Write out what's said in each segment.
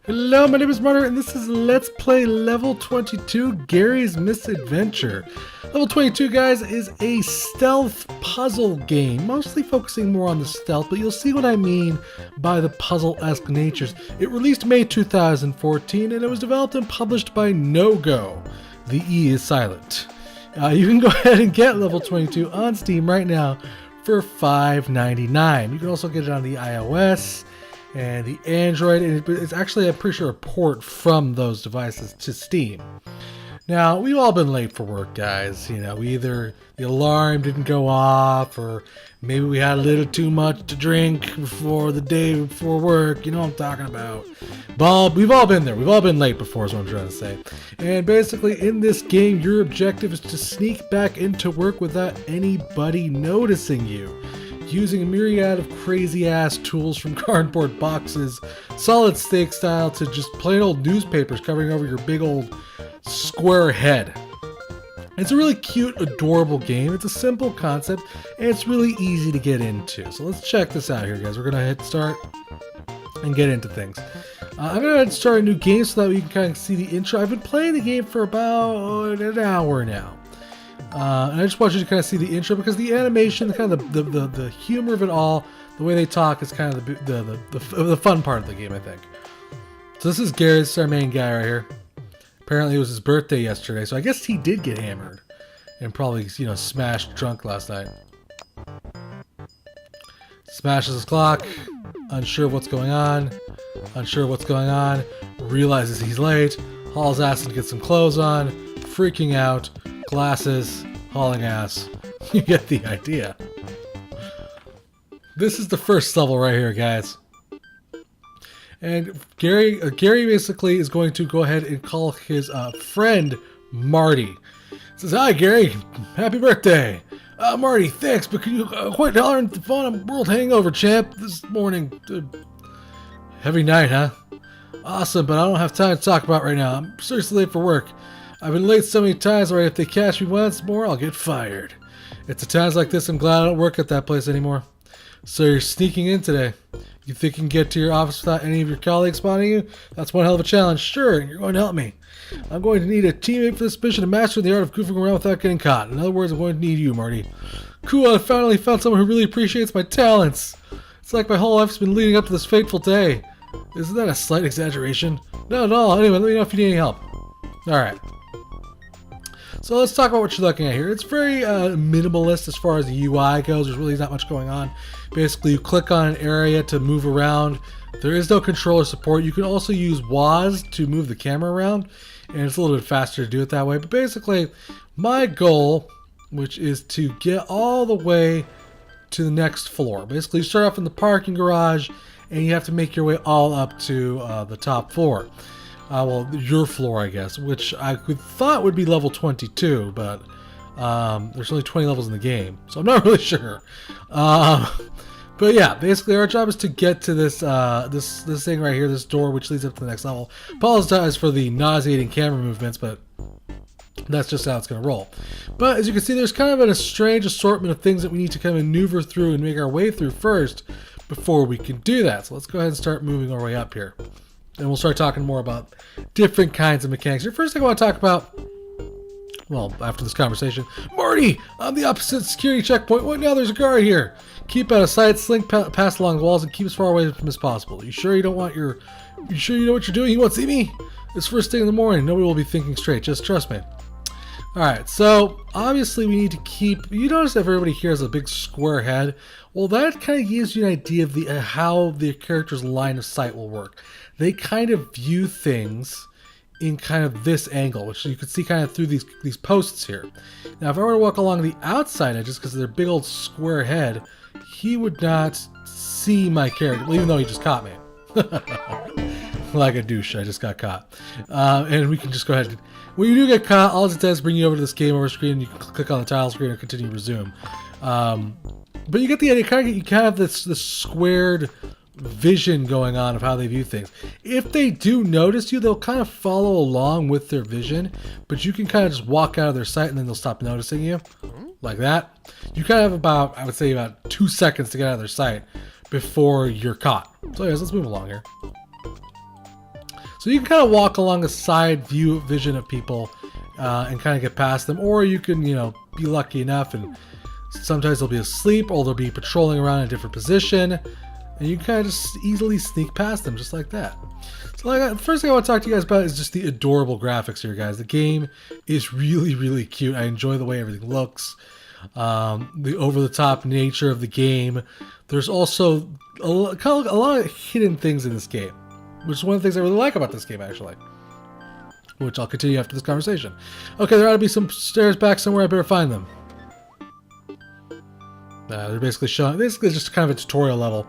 Hello, my name is Martyr, and this is Let's Play Level 22, Gary's Misadventure. Level 22, guys, is a stealth puzzle game, mostly focusing more on the stealth, but you'll see what I mean by the puzzle-esque natures. It released May 2014, and it was developed and published by Noego. The E is silent. You can go ahead and get Level 22 on Steam right now for $5.99. You can also get it on the iOS and the Android, and it's actually, I'm pretty sure, a port from those devices to Steam. Now, we've all been late for work, guys. You know, either the alarm didn't go off, or maybe we had a little too much to drink before the day before work. You know what I'm talking about. But we've all been there. We've all been late before is what I'm trying to say. And basically, in this game, your objective is to sneak back into work without anybody noticing you, using a myriad of crazy-ass tools from cardboard boxes, solid snake style, to just plain old newspapers covering over your big old square head. It's a really cute, adorable game. It's a simple concept, and it's really easy to get into. So let's check this out here, guys. We're going to hit start and get into things. I'm going to start a new game so that we can kind of see the intro. I've been playing the game for about an hour now. And I just want you to kind of see the intro, because the animation, the kind of the humor of it all, the way they talk is kind of the fun part of the game, I think. So this is Gary, this is our main guy right here. Apparently it was his birthday yesterday, so I guess he did get hammered and probably, you know, smashed drunk last night. Smashes his clock, unsure of what's going on, realizes he's late, hauls ass and gets some clothes on, freaking out, glasses, hauling ass. You get the idea. This is the first level right here, guys. And Gary basically is going to go ahead and call his friend Marty. Says, "Hi, Gary. Happy birthday. Marty, thanks, but can you quit hollering at the phone? I'm world hangover, champ, this morning. Heavy night, huh? Awesome, but I don't have time to talk about right now. I'm seriously late for work. I've been late so many times already. If they catch me once more, I'll get fired. It's at times like this I'm glad I don't work at that place anymore. So you're sneaking in today. You think you can get to your office without any of your colleagues spotting you? That's one hell of a challenge. Sure, you're going to help me. I'm going to need a teammate for this mission to master the art of goofing around without getting caught. In other words, I'm going to need you, Marty. Cool, I finally found someone who really appreciates my talents. It's like my whole life's been leading up to this fateful day. Isn't that a slight exaggeration? No, no. Anyway, let me know if you need any help. Alright. So let's talk about what you're looking at here. It's very minimalist as far as the UI goes. There's really not much going on. Basically, you click on an area to move around. There is no controller support. You can also use WASD to move the camera around, and it's a little bit faster to do it that way. But basically, my goal, which is to get all the way to the next floor. Basically, you start off in the parking garage, and you have to make your way all up to the top floor. Well, your floor, I guess, which I thought would be level 22, but there's only 20 levels in the game, so I'm not really sure. But yeah, basically our job is to get to this this thing right here, this door, which leads up to the next level. Apologize for the nauseating camera movements, but that's just how it's going to roll. But as you can see, there's kind of a strange assortment of things that we need to kind of maneuver through and make our way through first before we can do that. So let's go ahead and start moving our way up here. And we'll start talking more about different kinds of mechanics. Your first thing I want to talk about, well, after this conversation, Marty, on the opposite security checkpoint. What now? There's a guard here. Keep out of sight, slink past along the walls, and keep as far away from as possible. You sure you know what you're doing? You won't see me? It's first thing in the morning. Nobody will be thinking straight. Just trust me. Alright, so obviously we need to keep, you notice everybody here has a big square head. Well, that kind of gives you an idea of how the character's line of sight will work. They kind of view things in kind of this angle, which you can see kind of through these posts here. Now, if I were to walk along the outside edges, because of their big old square head, he would not see my character, even though he just caught me. Like a douche, I just got caught. And we can just go ahead and, when you do get caught, all it does is bring you over to this game over screen. You can click on the tile screen and continue resume. But you get the idea. You kind of have this squared vision going on of how they view things. If they do notice you, they'll kind of follow along with their vision, but you can kind of just walk out of their sight and then they'll stop noticing you. Like that. You kind of have about, I would say, about 2 seconds to get out of their sight before you're caught. So anyways, let's move along here. So you can kind of walk along a side view vision of people and kind of get past them, or you can, you know, be lucky enough and sometimes they'll be asleep or they'll be patrolling around in a different position, and you can kind of just easily sneak past them just like that. So the first thing I want to talk to you guys about is just the adorable graphics here, guys. The game is really, really cute. I enjoy the way everything looks. The over-the-top nature of the game. There's also a lot of hidden things in this game, which is one of the things I really like about this game, actually, which I'll continue after this conversation. Okay, there ought to be some stairs back somewhere. I better find them. They're basically showing, basically just kind of a tutorial level,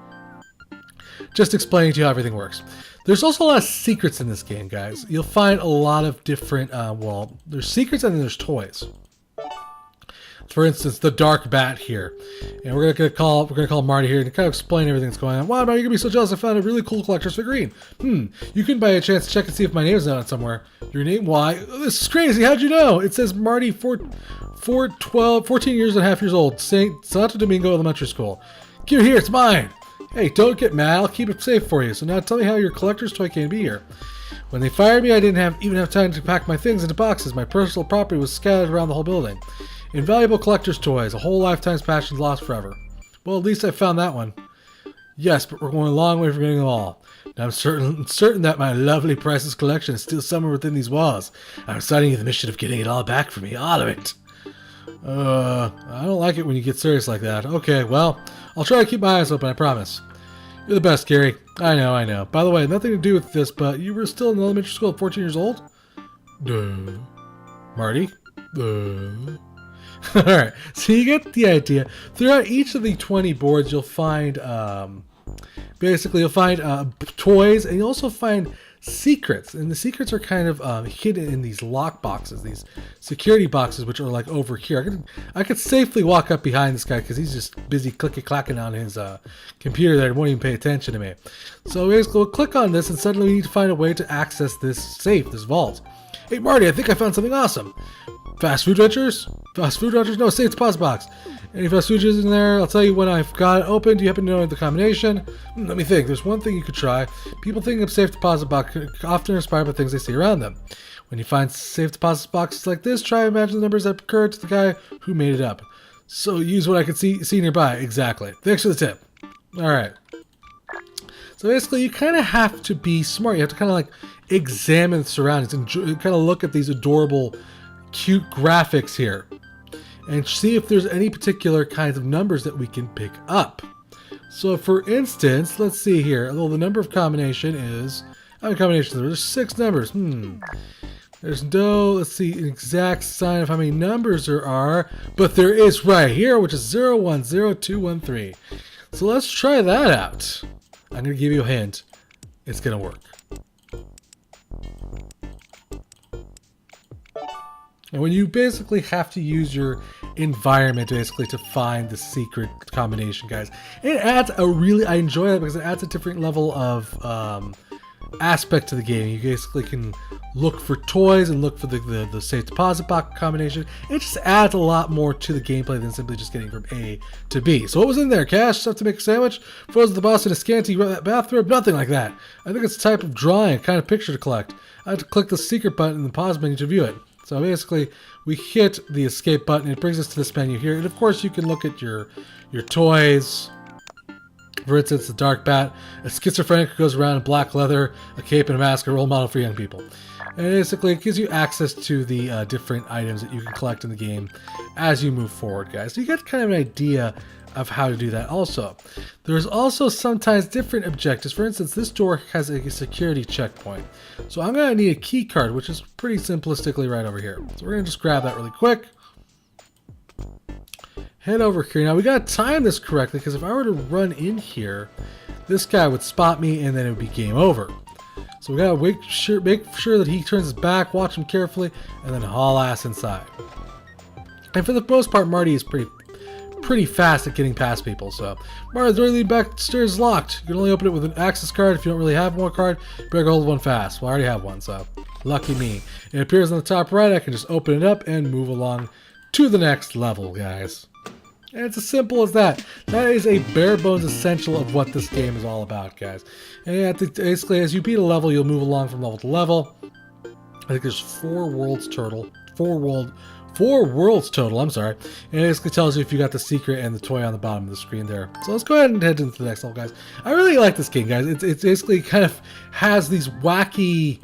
just explaining to you how everything works. There's also a lot of secrets in this game, guys. You'll find a lot of different, well, there's secrets and then there's toys. For instance, the dark bat here, and we're gonna call Marty here to kind of explain everything that's going on. Wow, Marty, you're gonna be so jealous! I found a really cool collector's figurine. You can by a chance check and see if my name's on it somewhere. Your name? Why? This is crazy. How'd you know? It says Marty, 14 years and a half years old, Saint Santo Domingo Elementary School. Give it here. It's mine. Hey, don't get mad. I'll keep it safe for you. So now tell me how your collector's toy came to be here. When they fired me, I didn't even have time to pack my things into boxes. My personal property was scattered around the whole building. Invaluable collector's toys, a whole lifetime's passion lost forever. Well, at least I found that one. Yes, but we're going a long way from getting them all. Now I'm certain that my lovely priceless collection is still somewhere within these walls. I'm starting the mission of getting it all back for me, all of it. I don't like it when you get serious like that. Okay, well, I'll try to keep my eyes open, I promise. You're the best, Gary. I know. By the way, nothing to do with this, but you were still in elementary school at 14 years old? Duh. Marty? Duh. Alright, so you get the idea. Throughout each of the 20 boards, you'll find, toys, and you'll also find secrets. And the secrets are kind of hidden in these lock boxes, these security boxes, which are like over here. I could safely walk up behind this guy because he's just busy clicky-clacking on his computer that won't even pay attention to me. So basically, we'll click on this, and suddenly we need to find a way to access this safe, this vault. Hey, Marty, I think I found something awesome. Fast food ventures? Fast food ventures? No, safe deposit box. Any fast food in there? I'll tell you when I've got it open. Do you happen to know the combination? Let me think. There's one thing you could try. People thinking of safe deposit box often inspired by things they see around them. When you find safe deposit boxes like this, try to imagine the numbers that occurred to the guy who made it up. So use what I could see nearby. Exactly. Thanks for the tip. All right. So basically, you kind of have to be smart. You have to kind of like examine the surroundings and kind of look at these adorable, cute graphics here and see if there's any particular kinds of numbers that we can pick up. So for instance, let's see here. Although the number of combination is, how many combinations? There's 6 numbers. There's no, let's see, an exact sign of how many numbers there are, but there is right here, which is 010213. So let's try that out. I'm going to give you a hint. It's going to work. And when you basically have to use your environment basically to find the secret combination, guys, it adds a really, I enjoy that because it adds a different level of aspect to the game. You basically can look for toys and look for the safe deposit box combination. It just adds a lot more to the gameplay than simply just getting from A to B. So what was in there? Cash? Stuff to make a sandwich? Frozen at the boss in a scanty bathrobe? Nothing like that. I think it's a type of drawing, a kind of picture to collect. I have to click the secret button in the pause menu to view it. So basically, we hit the escape button. It brings us to this menu here. And of course, you can look at your toys. For instance, the dark bat, a schizophrenic who goes around in black leather, a cape and a mask, a role model for young people. And basically, it gives you access to the different items that you can collect in the game as you move forward, guys. So you get kind of an idea of how to do that also. There's also sometimes different objectives. For instance, this door has a security checkpoint. So I'm going to need a key card, which is pretty simplistically right over here. So we're going to just grab that really quick. Head over here. Now we got to time this correctly because if I were to run in here, this guy would spot me and then it would be game over. So we got to make sure that he turns his back, watch him carefully, and then haul ass inside. And for the most part, Marty is pretty fast at getting past people. So Marty, the door leading back upstairs is locked. You can only open it with an access card. If you don't really have one card, you better hold one fast. Well, I already have one, so lucky me. It appears on the top right. I can just open it up and move along to the next level, guys. And it's as simple as that. That is a bare bones essential of what this game is all about, guys. And basically, as you beat a level, you'll move along from level to level. I think there's 4 worlds total. 4 worlds total, I'm sorry. And it basically tells you if you got the secret and the toy on the bottom of the screen there. So let's go ahead and head into the next level, guys. I really like this game, guys. It's basically kind of has these wacky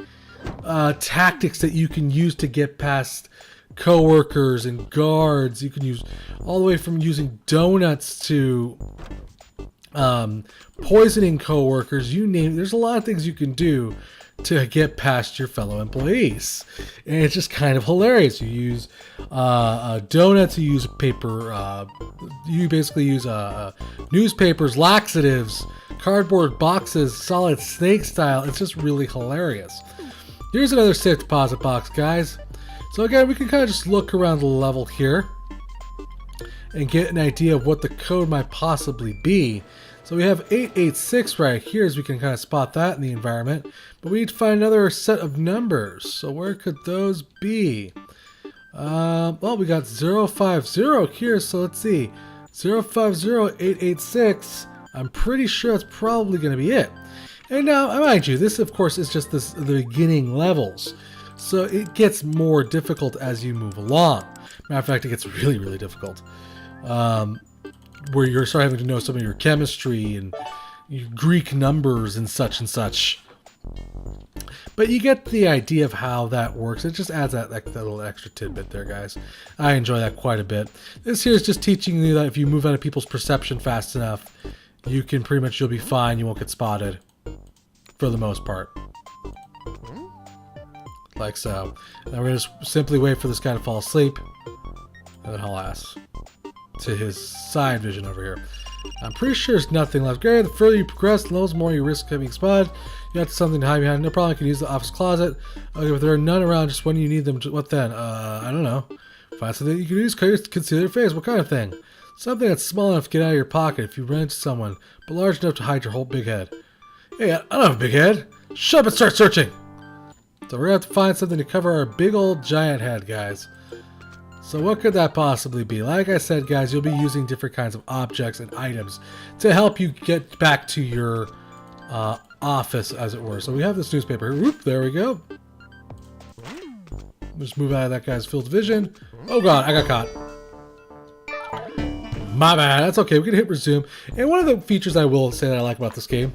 tactics that you can use to get past coworkers and guards. You can use all the way from using donuts to poisoning coworkers. You name it. There's a lot of things you can do to get past your fellow employees, and it's just kind of hilarious. You use donuts, you use paper, you basically use newspapers, laxatives, cardboard boxes, solid snake style. It's just really hilarious. Here's another safe deposit box, guys. So again, we can kind of just look around the level here and get an idea of what the code might possibly be. So we have 886 right here, as we can kind of spot that in the environment. But we need to find another set of numbers. So where could those be? Well, we got 050 here, so let's see. 050886. I'm pretty sure that's probably going to be it. And now, mind you, this of course is just the beginning levels. So it gets more difficult as you move along. Matter of fact, it gets really, really difficult. Where you're starting having to know some of your chemistry and your Greek numbers and such. But you get the idea of how that works. It just adds that little extra tidbit there, guys. I enjoy that quite a bit. This here is just teaching you that if you move out of people's perception fast enough, you can pretty much, you'll be fine. You won't get spotted for the most part. Like so. Now we're going to simply wait for this guy to fall asleep. And then alas, to his side vision over here. I'm pretty sure there's nothing left. Gary, the further you progress, the more you risk getting spotted. You have something to hide behind. No problem, you can use the office closet. Okay, but there are none around just when you need them. What then? I don't know. Find something you can use to conceal your face. What kind of thing? Something that's small enough to get out of your pocket if you run into someone, but large enough to hide your whole big head. Hey, I don't have a big head. Shut up and start searching. So we're going to have to find something to cover our big old giant head, guys. So what could that possibly be? Like I said, guys, you'll be using different kinds of objects and items to help you get back to your office, as it were. So we have this newspaper here. Whoop, there we go. Just move out of that guy's field of vision. Oh god, I got caught. My bad. That's okay. We can hit resume. And one of the features I will say that I like about this game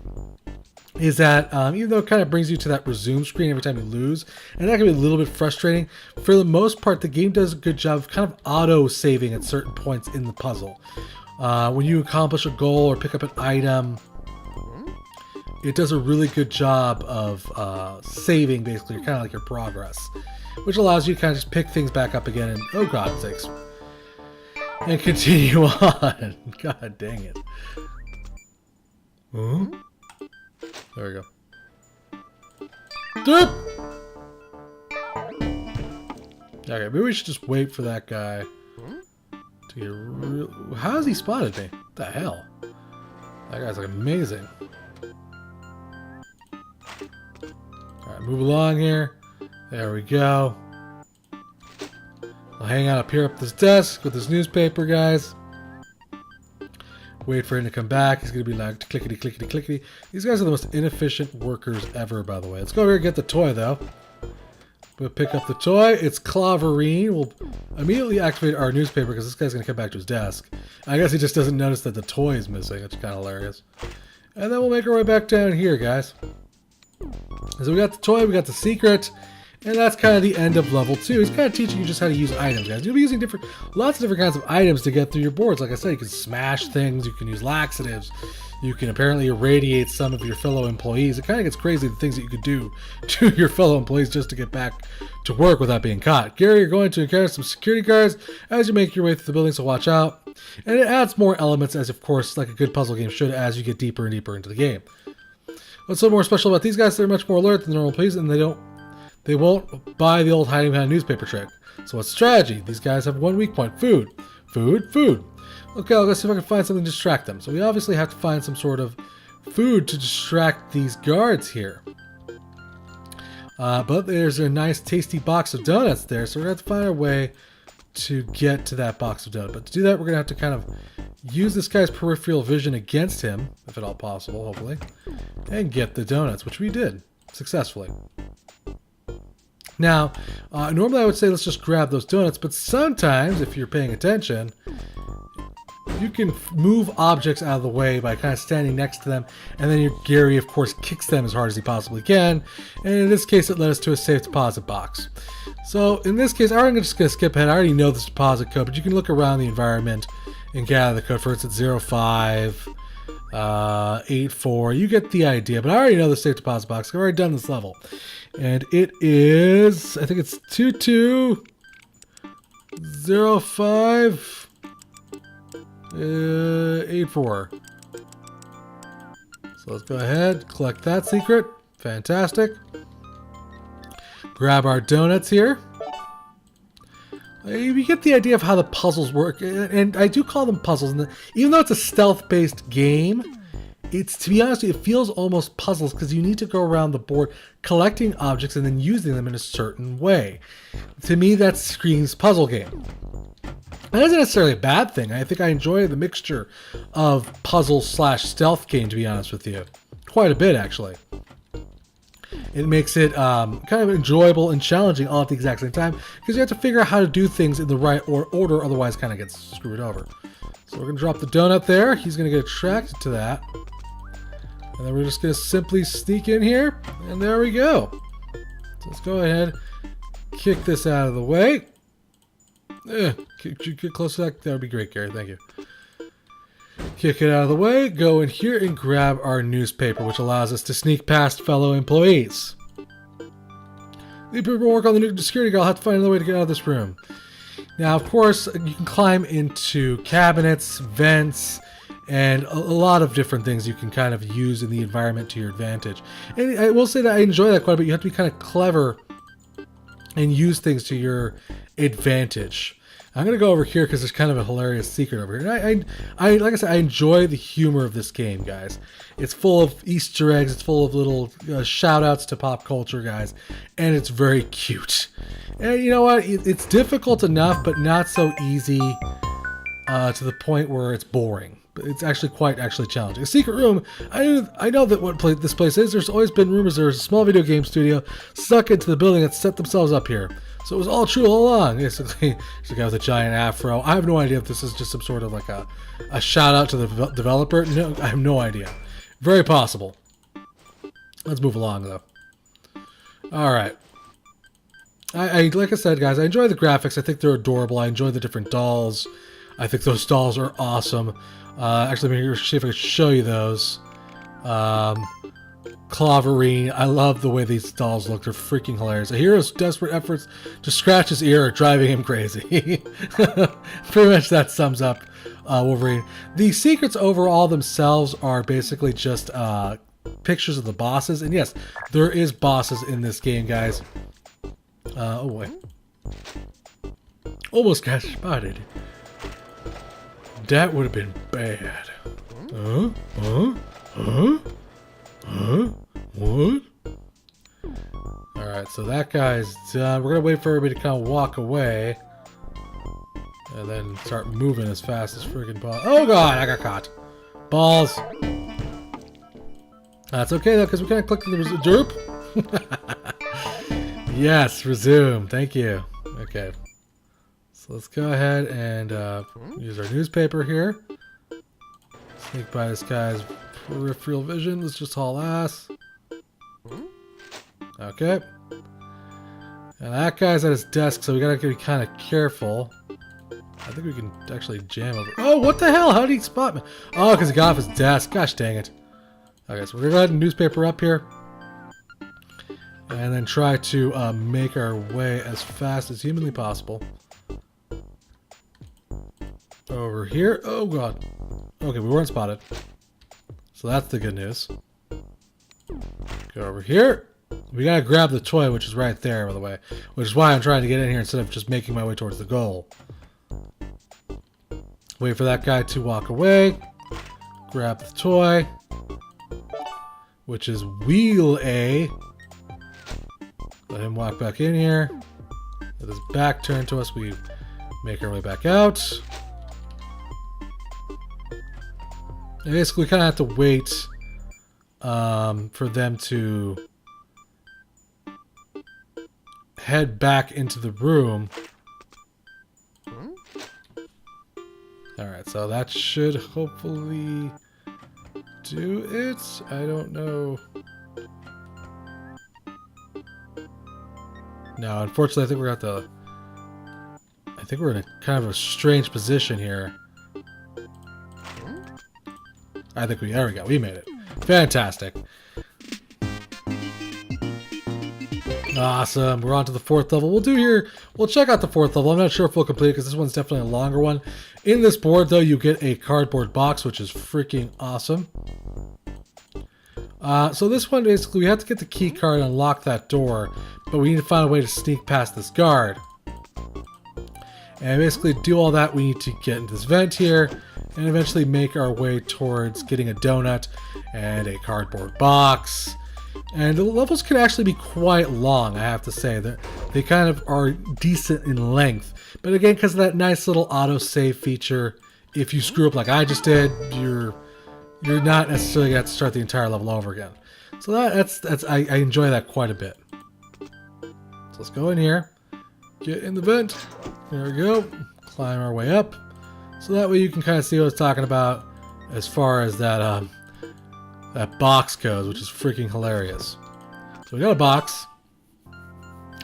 is that even though it kind of brings you to that resume screen every time you lose, and that can be a little bit frustrating, for the most part, the game does a good job of kind of auto-saving at certain points in the puzzle. When you accomplish a goal or pick up an item, it does a really good job of saving, basically, kind of like your progress, which allows you to kind of just pick things back up again and, oh god sakes, and continue on. God dang it. Hmm? There we go. Doop! Okay, maybe we should just wait for that guy to get real... How has he spotted me? What the hell? That guy's like amazing. Alright, move along here. There we go. I'll hang out up here up this desk with this newspaper, guys. Wait for him to come back. He's going to be like clickety, clickety, clickety. These guys are the most inefficient workers ever, by the way. Let's go over here and get the toy, though. We'll pick up the toy. It's Claverine. We'll immediately activate our newspaper because this guy's going to come back to his desk. I guess he just doesn't notice that the toy is missing. It's kind of hilarious. And then we'll make our way back down here, guys. So we got the toy, we got the secret, and that's kind of the end of level 2. He's kind of teaching you just how to use items, guys. You'll be using lots of different kinds of items to get through your boards. Like I said, you can smash things, you can use laxatives, you can apparently irradiate some of your fellow employees. It kind of gets crazy, the things that you could do to your fellow employees just to get back to work without being caught. Gary, you're going to encounter some security guards as you make your way through the building, so watch out. And it adds more elements, as of course, like a good puzzle game should, as you get deeper and deeper into the game. What's so more special about these guys? They're much more alert than normal employees, and they won't buy the old hiding behind newspaper trick. So what's the strategy? These guys have one weak point. Food. Food. Food. Okay, I'll go see if I can find something to distract them. So we obviously have to find some sort of food to distract these guards here. But there's a nice tasty box of donuts there, so we're going to have to find our way to get to that box of donuts. But to do that, we're going to have to kind of use this guy's peripheral vision against him, if at all possible, hopefully, and get the donuts, which we did successfully. Now, normally I would say let's just grab those donuts, but sometimes, if you're paying attention, you can move objects out of the way by kind of standing next to them, and then Gary, of course, kicks them as hard as he possibly can, and in this case it led us to a safe deposit box. So in this case, I'm just going to skip ahead. I already know this deposit code, but you can look around the environment and gather the code. For instance, 0584. You get the idea, but I already know the safe deposit box. I've already done this level. And it is, I think it's 220584. So let's go ahead, collect that secret. Fantastic. Grab our donuts here. You get the idea of how the puzzles work, and I do call them puzzles. And even though it's a stealth-based game, to be honest, it feels almost puzzles because you need to go around the board collecting objects and then using them in a certain way. To me, that screams puzzle game. That isn't necessarily a bad thing. I think I enjoy the mixture of puzzle/stealth game, to be honest with you. Quite a bit, actually. It makes it kind of enjoyable and challenging all at the exact same time because you have to figure out how to do things in the right order, otherwise kind of gets screwed over. So we're going to drop the donut there. He's going to get attracted to that. And then we're just going to simply sneak in here, and there we go. So let's go ahead, kick this out of the way. Could you get close to that? That would be great, Gary. Thank you. Kick it out of the way, go in here and grab our newspaper, which allows us to sneak past fellow employees. The people who work on the new security guard will have to find another way to get out of this room. Now, of course, you can climb into cabinets, vents, and a lot of different things you can kind of use in the environment to your advantage. And I will say that I enjoy that quite a bit. You have to be kind of clever and use things to your advantage. I'm going to go over here because there's kind of a hilarious secret over here. And like I said, I enjoy the humor of this game, guys. It's full of Easter eggs. It's full of little shout-outs to pop culture, guys. And it's very cute. And you know what? It's difficult enough, but not so easy to the point where it's boring. But it's actually quite challenging. A secret room. I know that what this place is. There's always been rumors there's a small video game studio stuck into the building that set themselves up here. So it was all true all along. Basically, there's a guy with a giant afro. I have no idea if this is just some sort of like a shout out to the developer. No, I have no idea. Very possible. Let's move along though. All right. I like I said, guys, I enjoy the graphics. I think they're adorable. I enjoy the different dolls. I think those dolls are awesome. Actually, let me see if I can show you those. Cloverine. I love the way these dolls look. They're freaking hilarious. A hero's desperate efforts to scratch his ear are driving him crazy. Pretty much that sums up Wolverine. The secrets overall themselves are basically just pictures of the bosses. And yes, there is bosses in this game, guys. Oh boy. Almost got spotted. That would have been bad. What? Alright, so that guy's done. We're gonna wait for everybody to kind of walk away. And then start moving as fast as friggin' balls. Oh god, I got caught. Balls. That's okay though, because we kind of clicked the derp. Yes, resume. Thank you. Okay. So let's go ahead and use our newspaper here. Sneak by this guy's peripheral vision. Let's just haul ass. Okay. And that guy's at his desk, so we gotta be kind of careful. I think we can actually jam over. Oh, what the hell? How did he spot me? Oh, because he got off his desk. Gosh dang it. Okay, so we're gonna go ahead and newspaper up here. And then try to make our way as fast as humanly possible. Over here. Oh god. Okay, we weren't spotted. So that's the good news. Go over here. We gotta grab the toy, which is right there, by the way. Which is why I'm trying to get in here instead of just making my way towards the goal. Wait for that guy to walk away. Grab the toy. Which is Wheel A. Let him walk back in here. With his back turned to us, we Make our way back out. And basically, we kind of have to wait for them to head back into the room. Alright, so that should hopefully do it. I don't know. No, unfortunately, I think we're at the... I think we're in a kind of a strange position here. I think there we go, we made it. Fantastic. Awesome, we're on to the 4th level. We'll check out the 4th level. I'm not sure if we'll complete it because this one's definitely a longer one. In this board, though, you get a cardboard box, which is freaking awesome. So this one, basically, we have to get the key card and unlock that door, but we need to find a way to sneak past this guard. And basically, to do all that, we need to get into this vent here, and eventually make our way towards getting a donut and a cardboard box. And the levels can actually be quite long, I have to say. They kind of are decent in length. But again, because of that nice little auto-save feature, if you screw up like I just did, you're not necessarily going to have to start the entire level over again. So I enjoy that quite a bit. So let's go in here. Get in the vent. There we go. Climb our way up. So that way you can kind of see what it's talking about as far as that that box goes, which is freaking hilarious. So we got a box.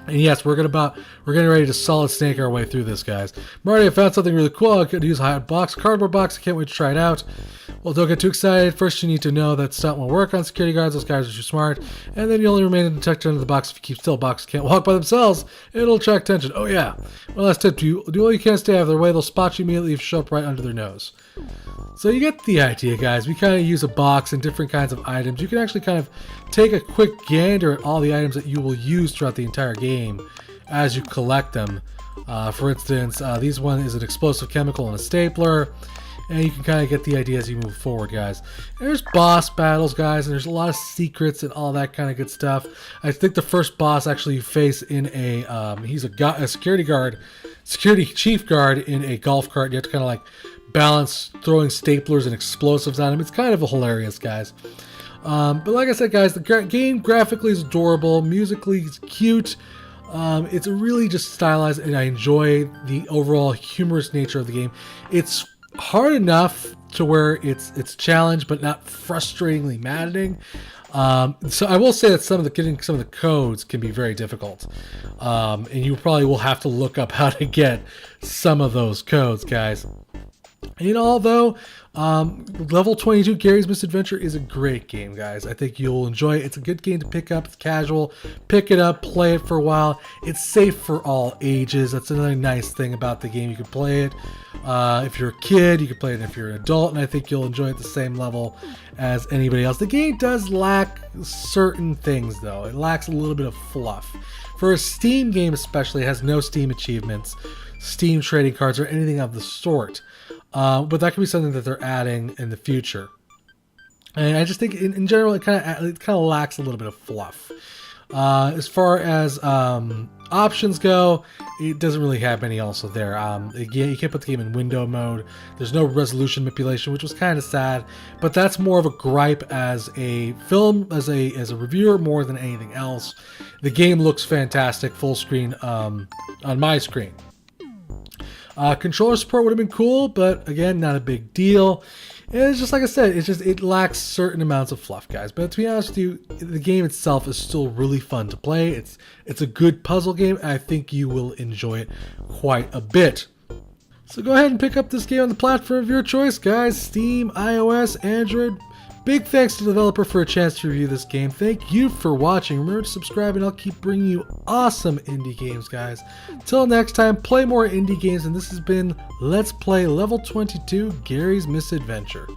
And yes, we're getting ready to solid snake our way through this, guys. Marty, I found something really cool. I could use a cardboard box. I can't wait to try it out. Well, don't get too excited. First, you need to know that stunt will work on security guards. Those guys are too smart. And then you only remain undetected under the box if you keep still. Boxes can't walk by themselves. It'll attract attention. Oh, yeah. Well, last tip. Do all you can to stay out of their way. They'll spot you immediately if you show up right under their nose. So you get the idea, guys. We kind of use a box and different kinds of items. You can actually kind of take a quick gander at all the items that you will use throughout the entire game as you collect them. For instance, these one is an explosive chemical and a stapler. And you can kind of get the idea as you move forward, guys. And there's boss battles, guys, and there's a lot of secrets and all that kind of good stuff. I think the first boss actually you face in he's a security chief guard in a golf cart. You have to kind of like balance throwing staplers and explosives on him. It's kind of hilarious, guys. But like I said, guys, the game graphically is adorable, musically it's cute. It's really just stylized, and I enjoy the overall humorous nature of the game. It's hard enough to where it's challenged, but not frustratingly maddening. So I will say that getting some of the codes can be very difficult, and you probably will have to look up how to get some of those codes, guys. And although level 22 Gary's Misadventure is a great game, guys. I think you'll enjoy it. It's a good game to pick up. It's casual. Pick it up, play it for a while. It's safe for all ages. That's another nice thing about the game. You can play it if you're a kid. You can play it if you're an adult, and I think you'll enjoy it the same level as anybody else. The game does lack certain things, though. It lacks a little bit of fluff. For a Steam game especially, it has no Steam achievements, Steam trading cards, or anything of the sort. But that could be something that they're adding in the future. And I just think, in general, it kind of lacks a little bit of fluff. As far as options go, it doesn't really have many also there. Again, you can't put the game in window mode. There's no resolution manipulation, which was kind of sad. But that's more of a gripe as a as a reviewer more than anything else. The game looks fantastic, full screen on my screen. Controller support would have been cool, but again, not a big deal. And it's just like I said, it lacks certain amounts of fluff, guys. But to be honest with you, the game itself is still really fun to play. It's a good puzzle game, and I think you will enjoy it quite a bit. So go ahead and pick up this game on the platform of your choice, guys. Steam, iOS, Android. Big thanks to the developer for a chance to review this game. Thank you for watching. Remember to subscribe, and I'll keep bringing you awesome indie games, guys. Till next time, play more indie games, and this has been Let's Play Level 22 Gary's Misadventure.